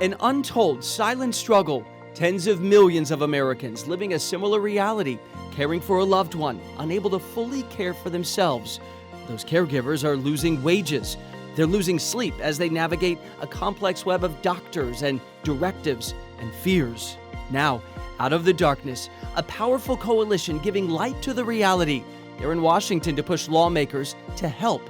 An untold silent struggle. Tens of millions of Americans living a similar reality, caring for a loved one, unable to fully care for themselves. Those caregivers are losing wages. They're losing sleep as they navigate a complex web of doctors and directives and fears. Now, out of the darkness, a powerful coalition giving light to the reality. They're in Washington to push lawmakers to help.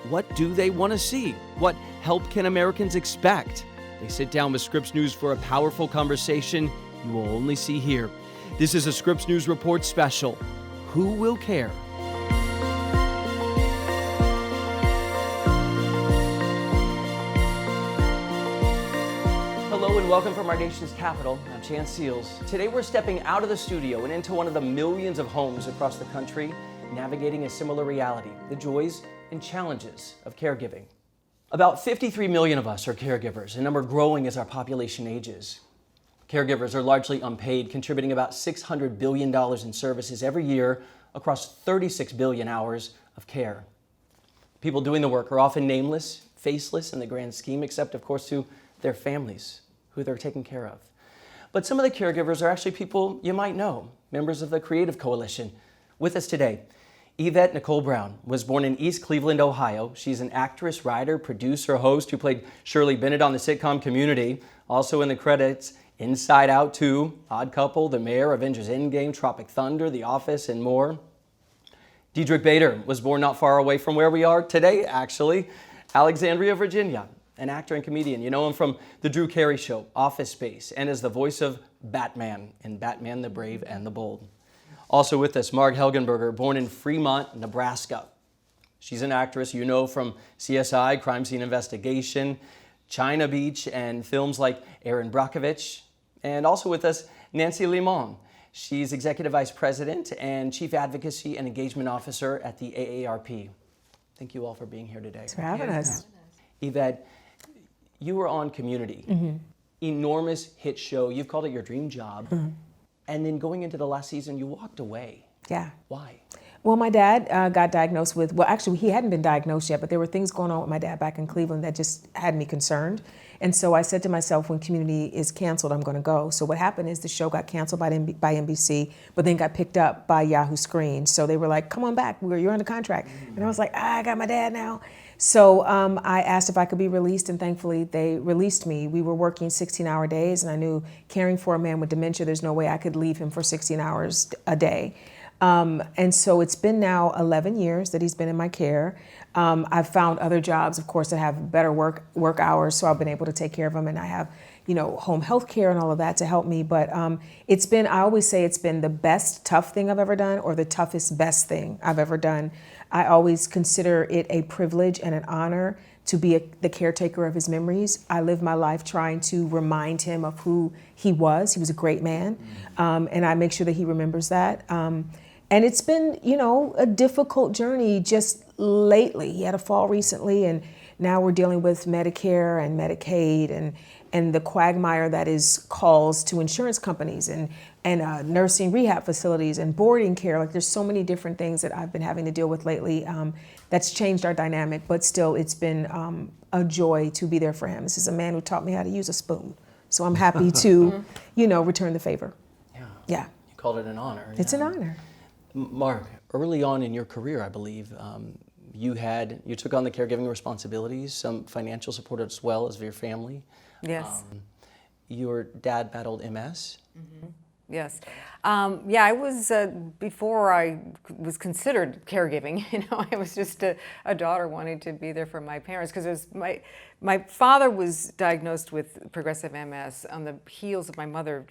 What do they want to see? What help can Americans expect? They sit down with Scripps News for a powerful conversation you will only see here. This is a Scripps News Reports special. Who will care? Hello and welcome from our nation's capital. I'm Chance Seals. Today we're stepping out of the studio and into one of the millions of homes across the country, navigating a similar reality, the joys and challenges of caregiving. About 53 million of us are caregivers, a number growing as our population ages. Caregivers are largely unpaid, contributing about $600 billion in services every year across 36 billion hours of care. People doing the work are often nameless, faceless in the grand scheme, except of course to their families, who they're taking care of. But some of the caregivers are actually people you might know, members of the Creative Coalition. With us today, Yvette Nicole Brown was born in East Cleveland, Ohio. She's an actress, writer, producer, host who played Shirley Bennett on the sitcom Community. Also in the credits, Inside Out 2, Odd Couple, The Mayor, Avengers Endgame, Tropic Thunder, The Office, and more. Diedrich Bader was born not far away from where we are today, actually, Alexandria, Virginia. An actor and comedian. You know him from The Drew Carey Show, Office Space, and as the voice of Batman in Batman the Brave and the Bold. Also with us, Marg Helgenberger, born in Fremont, Nebraska. She's an actress you know from CSI, Crime Scene Investigation, China Beach, and films like Erin Brockovich. And also with us, Nancy Limon. She's Executive Vice President and Chief Advocacy and Engagement Officer at the AARP. Thank you all for being here today. Thanks for having us. Yvette, you were on Community. Enormous hit show. You've called it your dream job. And then going into the last season, you walked away. Yeah. Why? Well, my dad got diagnosed with, well, actually, he hadn't been diagnosed yet, but there were things going on with my dad back in Cleveland that just had me concerned. And so I said to myself, when Community is canceled, I'm going to go. So what happened is the show got canceled by NBC, but then got picked up by Yahoo Screen. So they were like, come on back, you're under contract. And I was like, I got my dad now. So I asked if I could be released, and thankfully they released me. We were working 16-hour days, and I knew caring for a man with dementia, there's no way I could leave him for 16 hours a day. And so it's been now 11 years that he's been in my care. I've found other jobs, of course, that have better work hours, so I've been able to take care of him, and I have, home health care and all of that to help me. But it's been, I always say it's been the best tough thing I've ever done, or the toughest best thing I've ever done. I always consider it a privilege and an honor to be the caretaker of his memories. I live my life trying to remind him of who he was. He was a great man, and I make sure that he remembers that. And it's been, a difficult journey just lately. He had a fall recently, and now we're dealing with Medicare and Medicaid and the quagmire that is calls to insurance companies and nursing rehab facilities and boarding care. Like, there's so many different things that I've been having to deal with lately that's changed our dynamic, but still it's been a joy to be there for him. This is a man who taught me how to use a spoon. So I'm happy to, return the favor. Yeah. You called it an honor. It's an honor. Mark, early on in your career, I believe, you took on the caregiving responsibilities, some financial support as well as your family. Yes. Your dad battled MS. Yes. I was, before I was considered caregiving, I was just a daughter wanting to be there for my parents, because my father was diagnosed with progressive MS on the heels of my mother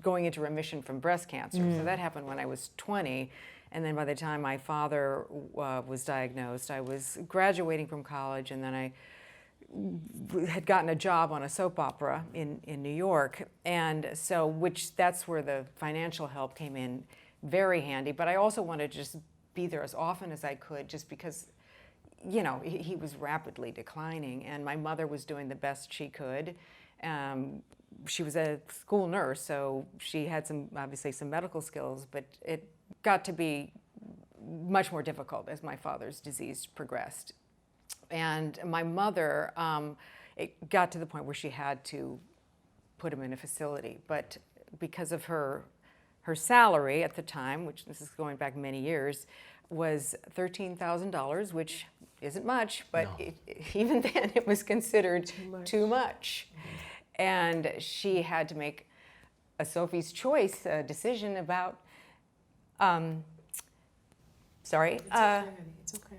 going into remission from breast cancer. So that happened when I was 20. And then by the time my father was diagnosed, I was graduating from college, and then I had gotten a job on a soap opera in New York, and so that's where the financial help came in very handy. But I also wanted to just be there as often as I could, just because he was rapidly declining, and my mother was doing the best she could. She was a school nurse, so she had obviously some medical skills, but it got to be much more difficult as my father's disease progressed. And my mother, it got to the point where she had to put him in a facility. But because of her salary at the time, which this is going back many years, was $13,000, which isn't much, but even then it was considered too much. And she had to make a Sophie's Choice decision about, It's okay.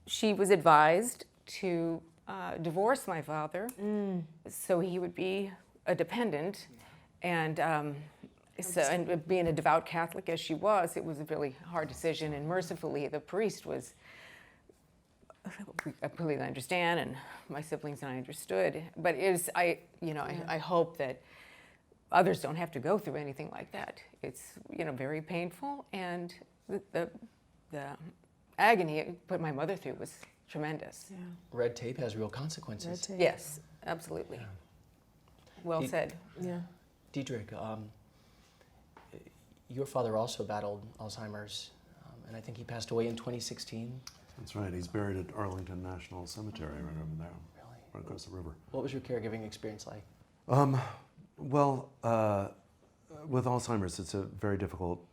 She was advised to divorce my father so he would be a dependent. And and being a devout Catholic as she was, it was a really hard decision. And mercifully, the priest was, I completely understand, and my siblings and I understood. But it was, I hope that others don't have to go through anything like that. It's, very painful, and the agony it put my mother through was tremendous. Yeah. Red tape has real consequences. Red tape. Yes, absolutely. Yeah. Well said. Yeah. Diedrich, your father also battled Alzheimer's, and I think he passed away in 2016. That's right. He's buried at Arlington National Cemetery right over there, right across the river. What was your caregiving experience like? Well, with Alzheimer's, it's a very difficult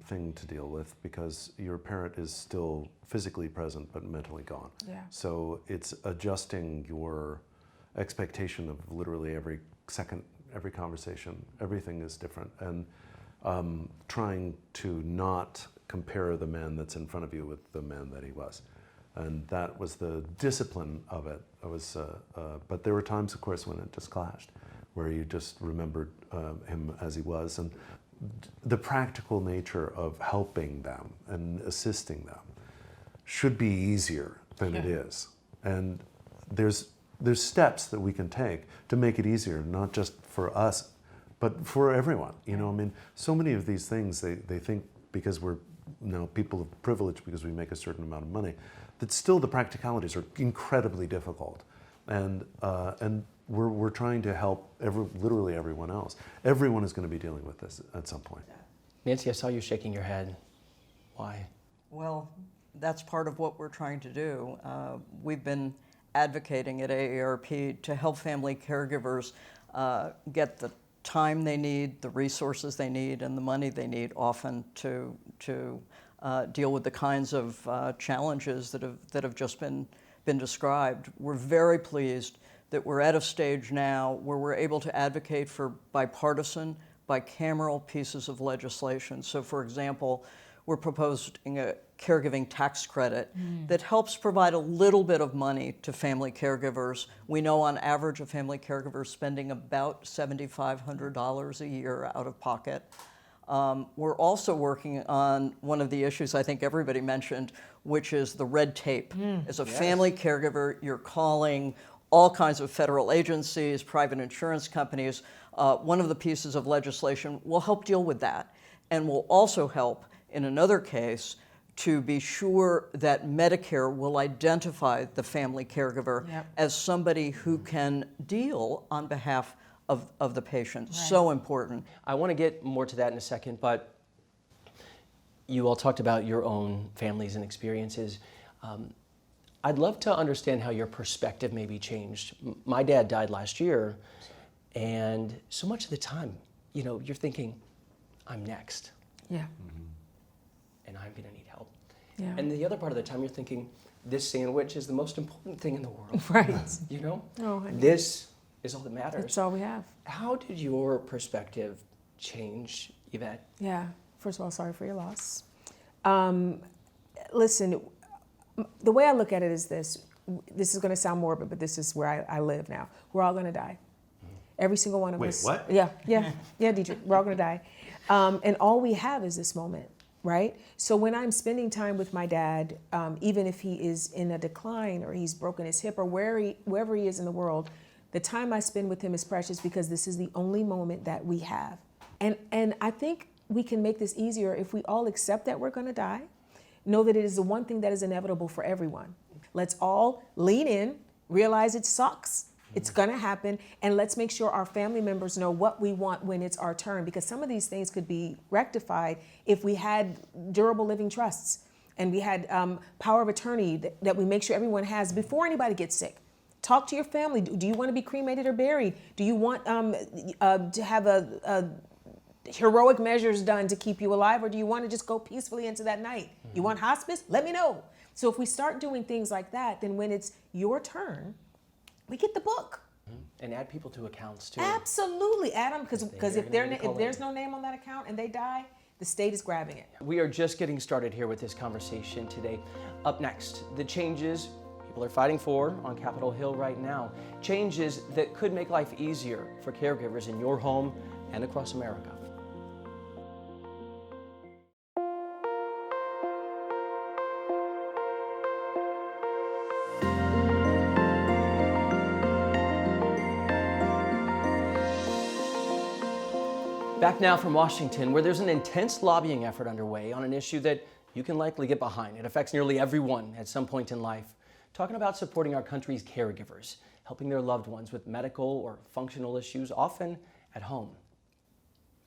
thing to deal with because your parent is still physically present but mentally gone. Yeah. So it's adjusting your expectation of literally every second, every conversation. Everything is different, and trying to not compare the man that's in front of you with the man that he was. And that was the discipline of it. But there were times, of course, when it just clashed, where you just remembered him as he was. And the practical nature of helping them and assisting them should be easier than it is. And there's steps that we can take to make it easier, not just for us, but for everyone. I mean, so many of these things, they think because we're people of privilege because we make a certain amount of money, that still the practicalities are incredibly difficult. And we're trying to help literally everyone else. Everyone is going to be dealing with this at some point. Nancy, I saw you shaking your head. Why? Well, that's part of what we're trying to do. We've been advocating at AARP to help family caregivers get the time they need, the resources they need, and the money they need often to deal with the kinds of challenges that have just been described. We're very pleased that we're at a stage now where we're able to advocate for bipartisan, bicameral pieces of legislation. So, for example, we're proposing a caregiving tax credit that helps provide a little bit of money to family caregivers. We know on average a family caregiver is spending about $7,500 a year out of pocket. We're also working on one of the issues I think everybody mentioned, which is the red tape. As a family caregiver, you're calling all kinds of federal agencies, private insurance companies. One of the pieces of legislation will help deal with that, and will also help in another case to be sure that Medicare will identify the family caregiver as somebody who can deal on behalf of the patient. Right. So important. I want to get more to that in a second, but you all talked about your own families and experiences. I'd love to understand how your perspective maybe changed. My dad died last year, and so much of the time, you're thinking, I'm next. Yeah. And I'm going to need help. Yeah. And the other part of the time, you're thinking, this sandwich is the most important thing in the world. Right. Oh, This is all that matters. It's all we have. How did your perspective change, Yvette? Yeah. First of all, sorry for your loss. Listen, the way I look at it is this. This is going to sound morbid, but this is where I live now. We're all going to die. Every single one of us. Wait, what? Yeah, Diedrich. We're all going to die. And all we have is this moment, right? So when I'm spending time with my dad, even if he is in a decline or he's broken his hip or wherever he is in the world, the time I spend with him is precious because this is the only moment that we have. And I think we can make this easier if we all accept that we're going to die, know that it is the one thing that is inevitable for everyone. Let's all lean in, realize it sucks. It's going to happen, and let's make sure our family members know what we want when it's our turn, because some of these things could be rectified if we had durable living trusts and we had power of attorney that we make sure everyone has before anybody gets sick. Talk to your family. Do you want to be cremated or buried? Do you want to have a heroic measures done to keep you alive, or do you want to just go peacefully into that night? You want hospice? Let me know. So if we start doing things like that, then when it's your turn, we get the book. And add people to accounts too. Absolutely, add them, because if there's in. no name on that account and they die, the state is grabbing it. We are just getting started here with this conversation today. Up next, the changes people are fighting for on Capitol Hill right now. Changes that could make life easier for caregivers in your home and across America. Back now from Washington, where there's an intense lobbying effort underway on an issue that you can likely get behind. It affects nearly everyone at some point in life. Talking about supporting our country's caregivers, helping their loved ones with medical or functional issues, often at home.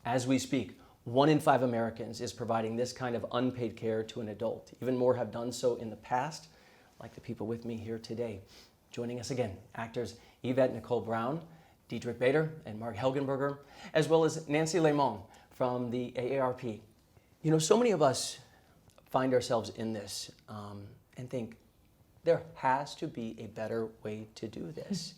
As we speak, 1 in 5 Americans is providing this kind of unpaid care to an adult. Even more have done so in the past, like the people with me here today. Joining us again, actors Yvette Nicole Brown, Diedrich Bader and Mark Helgenberger, as well as Nancy Lemon from the AARP. You know, so many of us find ourselves in this and think there has to be a better way to do this.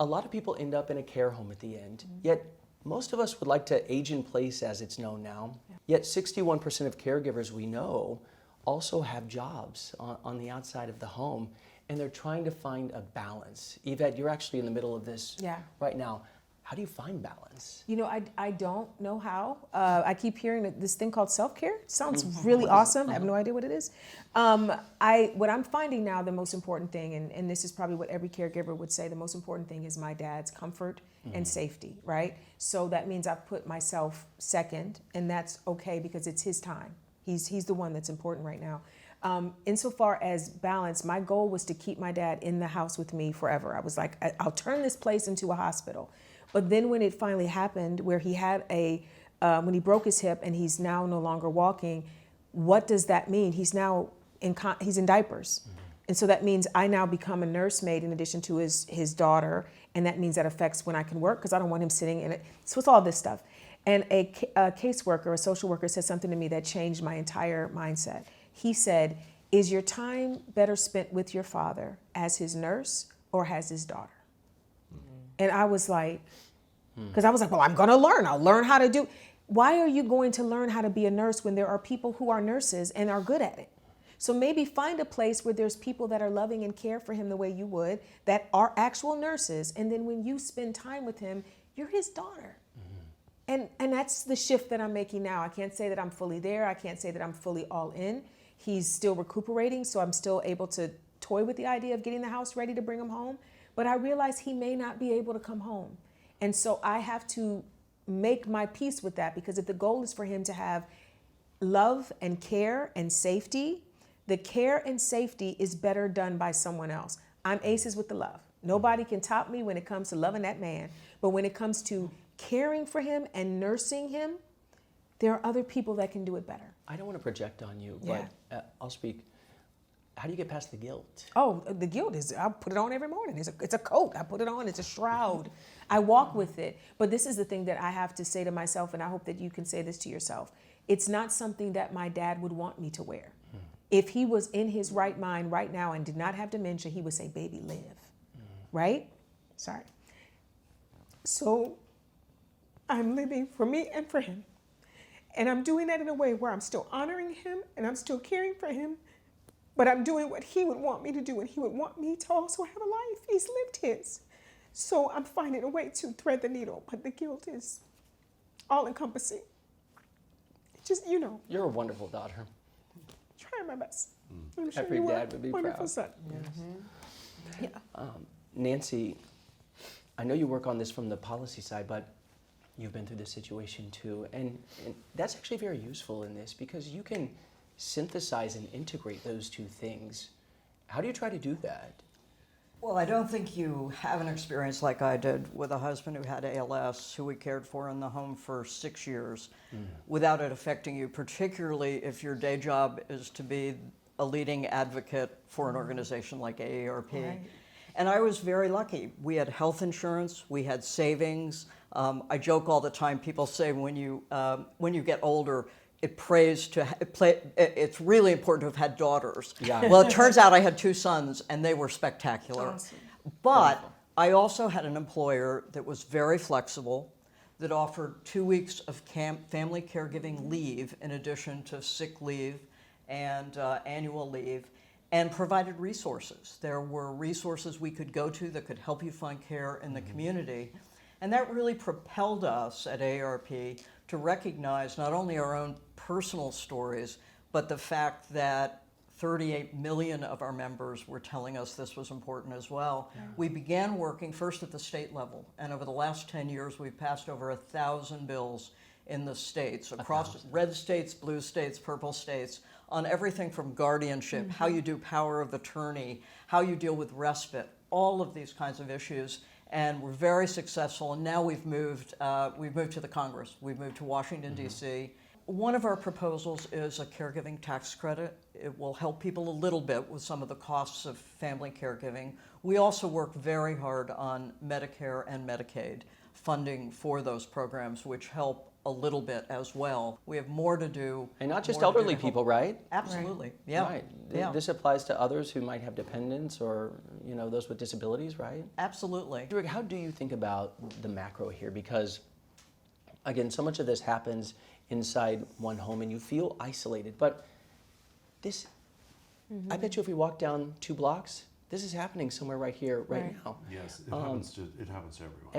A lot of people end up in a care home at the end, yet most of us would like to age in place as it's known now. Yet 61% of caregivers we know also have jobs on the outside of the home, and they're trying to find a balance. Yvette, you're actually in the middle of this right now. How do you find balance? You know, I don't know how. I keep hearing this thing called self-care. It sounds really awesome. I have no idea what it is. What I'm finding now, the most important thing, and this is probably what every caregiver would say, the most important thing is my dad's comfort and safety, right? So that means I put myself second, and that's okay because it's his time. He's the one that's important right now. Insofar as balance, my goal was to keep my dad in the house with me forever. I was like, I'll turn this place into a hospital. But then when it finally happened, where he had when he broke his hip and he's now no longer walking, what does that mean? He's now he's in diapers. And so that means I now become a nursemaid in addition to his daughter. And that means that affects when I can work, because I don't want him sitting in it. So it's all this stuff. And a caseworker, a social worker, said something to me that changed my entire mindset. He said, is your time better spent with your father as his nurse or as his daughter? And I was like, because I was like, well, I'm going to learn. I'll learn how to do. Why are you going to learn how to be a nurse when there are people who are nurses and are good at it? So maybe find a place where there's people that are loving and care for him the way you would, that are actual nurses. And then when you spend time with him, you're his daughter. And that's the shift that I'm making now. I can't say that I'm fully there. I can't say that I'm fully all in. He's still recuperating, so I'm still able to toy with the idea of getting the house ready to bring him home. But I realize he may not be able to come home. And so I have to make my peace with that, because if the goal is for him to have love and care and safety, the care and safety is better done by someone else. I'm aces with the love. Nobody can top me when it comes to loving that man. But when it comes to caring for him and nursing him, there are other people that can do it better. I don't want to project on you, but I'll speak. How do you get past the guilt? Oh, the guilt is, I put it on every morning. It's a coat. I put it on. It's a shroud. I walk with it. But this is the thing that I have to say to myself, and I hope that you can say this to yourself. It's not something that my dad would want me to wear. If he was in his right mind right now and did not have dementia, he would say, baby, live. Right? Sorry. So I'm living for me and for him. And I'm doing that in a way where I'm still honoring him and I'm still caring for him, but I'm doing what he would want me to do, and he would want me to also have a life. He's lived his. So I'm finding a way to thread the needle, but the guilt is all encompassing. Just, you know. You're a wonderful daughter. Trying my best. I'm sure Every you dad would be wonderful proud. Son. Yeah. Nancy, I know you work on this from the policy side, but you've been through this situation too, and that's actually very useful in this, because you can synthesize and integrate those two things. How do you try to do that? Well, I don't think you have an experience like I did with a husband who had ALS, who we cared for in the home for 6 years, without it affecting you, particularly if your day job is to be a leading advocate for an organization like AARP. Right. And I was very lucky. We had health insurance, we had savings. I joke all the time, people say when you get older, it's really important to have had daughters. Yeah. Well, it turns out I had 2 sons, and they were spectacular. Awesome. But I also had an employer that was very flexible, that offered 2 weeks of family caregiving leave in addition to sick leave and annual leave, and provided resources. There were resources we could go to that could help you find care in the community. And that really propelled us at AARP to recognize not only our own personal stories, but the fact that 38 million of our members were telling us this was important as well. Yeah. We began working first at the state level, and over the last 10 years, we've passed over 1,000 bills in the states, across red states, blue states, purple states, on everything from guardianship, how you do power of attorney, how you deal with respite, all of these kinds of issues. And we're very successful, and now we've moved to the Congress. We've moved to Washington, D.C. One of our proposals is a caregiving tax credit. It will help people a little bit with some of the costs of family caregiving. We also work very hard on Medicare and Medicaid funding for those programs, which help a little bit as well. We have more to do. And not just elderly people, right? Absolutely, yeah. Right. Yeah. This applies to others who might have dependents or, those with disabilities, right? Absolutely. Rick, how do you think about the macro here? Because, again, so much of this happens inside one home and you feel isolated. But this, I bet you if we walk down 2 blocks, this is happening somewhere right here, right now. Yes, it happens to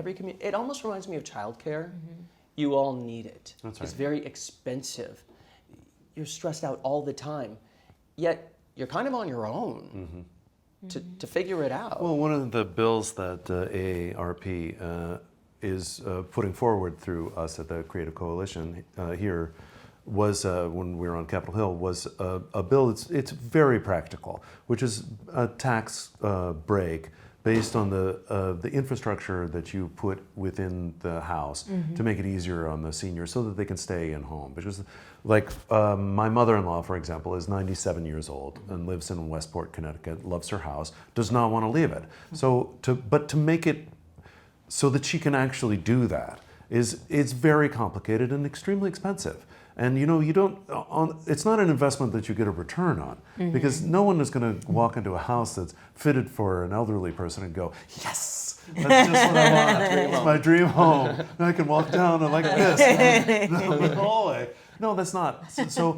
everyone. It almost reminds me of childcare. You all need it. That's right. It's very expensive. You're stressed out all the time. Yet you're kind of on your own to figure it out. Well, one of the bills that AARP is putting forward through us at the Creative Coalition here was, when we were on Capitol Hill, was a bill. It's very practical, which is a tax break based on the infrastructure that you put within the house to make it easier on the seniors so that they can stay in home. Because, like, my mother-in-law, for example, is 97 years old and lives in Westport, Connecticut, loves her house, does not want to leave it. So, to make it so that she can actually do that is very complicated and extremely expensive. And you don't. It's not an investment that you get a return on, because no one is going to walk into a house that's fitted for an elderly person and go, "Yes, that's just what I want. It's my dream home. And I can walk down and like this the hallway." No, that's not. So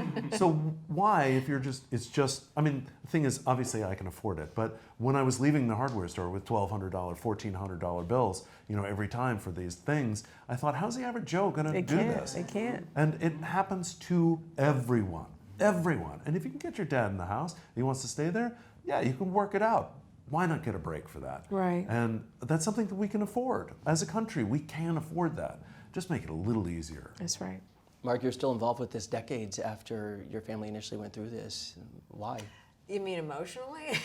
why, if you're just, it's just, I mean, the thing is, obviously I can afford it, but when I was leaving the hardware store with $1,200, $1,400 bills, every time for these things, I thought, how's the average Joe gonna do this? They can't. And it happens to everyone. And if you can get your dad in the house, he wants to stay there, yeah, you can work it out. Why not get a break for that? Right. And that's something that we can afford. As a country, we can afford that. Just make it a little easier. That's right. Mark, you're still involved with this decades after your family initially went through this. Why? You mean emotionally?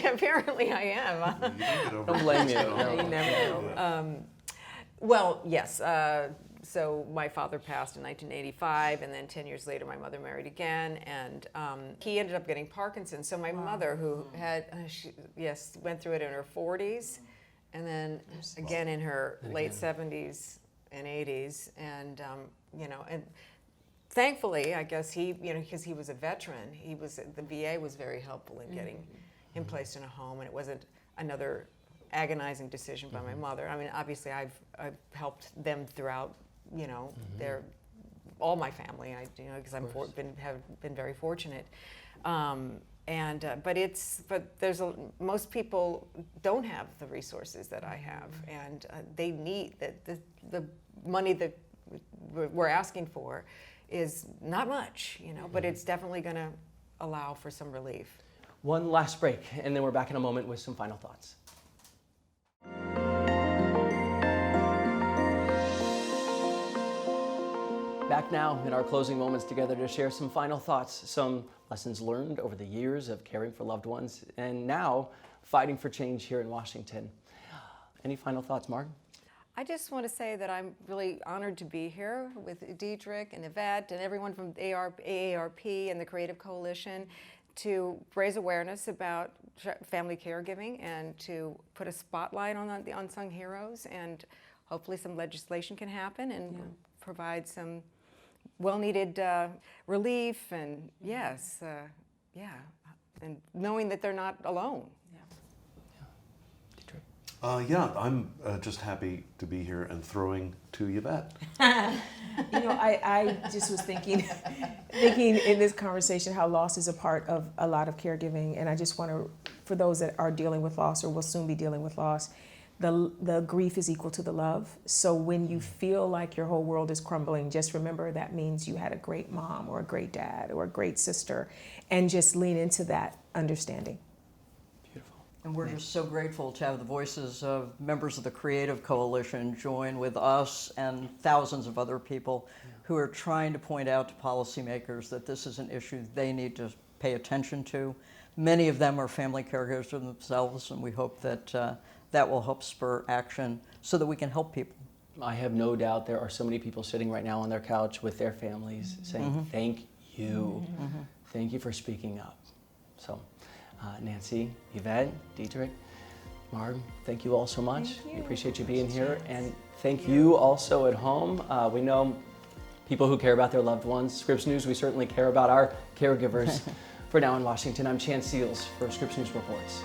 Apparently I am. Don't blame you. You never know. Well, yes. So my father passed in 1985, and then 10 years later my mother married again, and he ended up getting Parkinson's. So my mother, who had, went through it in her 40s, and then again in her late 70s and 80s, and and thankfully, I guess he, because he was a veteran, the VA was very helpful in getting him placed in a home, and it wasn't another agonizing decision by my mother. I mean, obviously, I've helped them throughout, all my family. Because have been very fortunate. Most people don't have the resources that I have, and they need the money that we're asking for is not much, but it's definitely going to allow for some relief. One last break, and then we're back in a moment with some final thoughts. Back now in our closing moments together to share some final thoughts, some lessons learned over the years of caring for loved ones, and now fighting for change here in Washington. Any final thoughts, Mark? I just want to say that I'm really honored to be here with Diedrich and Yvette and everyone from AARP and the Creative Coalition. to raise awareness about family caregiving and to put a spotlight on the unsung heroes, and hopefully some legislation can happen and provide some well-needed relief, and and knowing that they're not alone. Yeah, I'm just happy to be here and throwing to Yvette. You know, I just was thinking in this conversation how loss is a part of a lot of caregiving, and I just want to, for those that are dealing with loss or will soon be dealing with loss, the grief is equal to the love. So when you feel like your whole world is crumbling, just remember that means you had a great mom or a great dad or a great sister, and just lean into that understanding. And we're just so grateful to have the voices of members of the Creative Coalition join with us and thousands of other people who are trying to point out to policymakers that this is an issue they need to pay attention to. Many of them are family caregivers themselves, and we hope that that will help spur action so that we can help people. I have no doubt there are so many people sitting right now on their couch with their families saying, thank you. Thank you for speaking up. So, Nancy, Yvette, Dietrich, Marg, thank you all so much. We appreciate you being here. And thank you also at home. We know people who care about their loved ones. Scripps News, we certainly care about our caregivers. For now in Washington, I'm Chan Seals for Scripps News Reports.